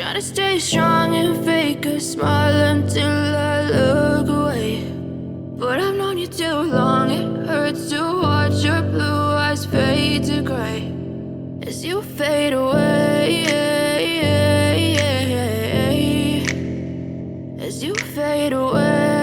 try to stay strong and fake a smile until I look away. But I've known you too long, it hurts to watch your blue eyes fade to gray as you fade away, as you fade away.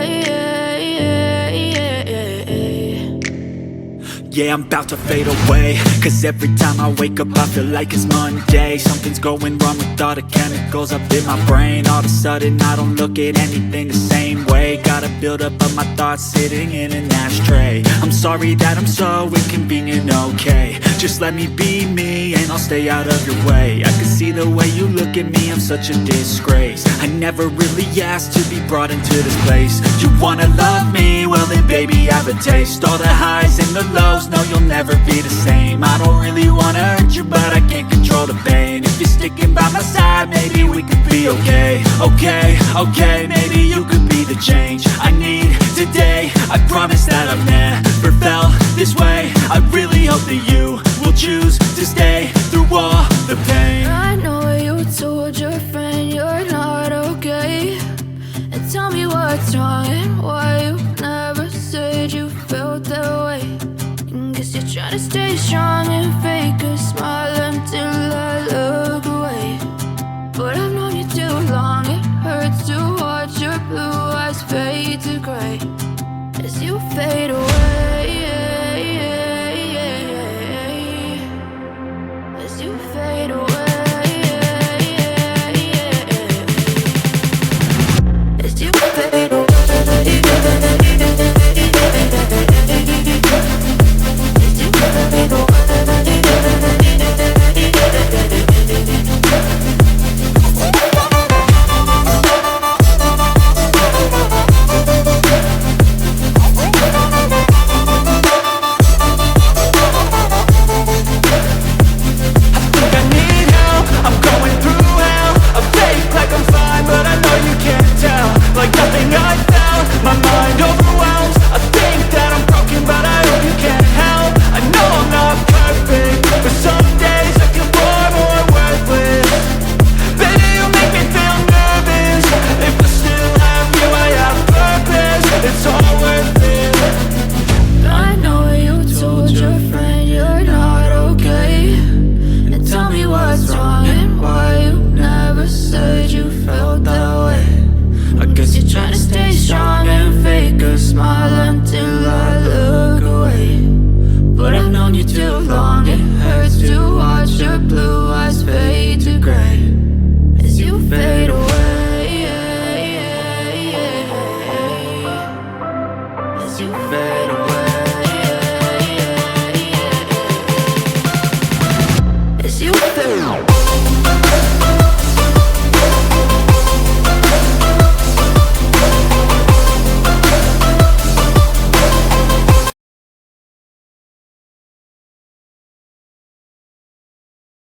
Yeah, I'm about to fade away, cause every time I wake up I feel like it's Monday. Something's going wrong with all the chemicals up in my brain. All of a sudden I don't look at anything the same way. Gotta build up of my thoughts sitting in an ashtray. I'm sorry that I'm so inconvenient, okay. Just let me be me and I'll stay out of your way. I can see the way you look at me, I'm such a disgrace. I never really asked to be brought into this place. You wanna love me? Well then baby, have a taste. All the highs and the lows, no, you'll never be the same. I don't really wanna hurt you, but I can't control the pain. If you're sticking by my side, maybe we could be okay. Okay, maybe you could be the change I need today. I promise that I've never felt this way. I really hope that you will choose to stay through all the pain. I know you told your friend you're not okay, and tell me what's wrong and why you never said you felt that way. Guess you're trying to stay strong and fake a smile until I look away. But I've known you too long, it hurts to watch your blue eyes fade to gray as you fade away.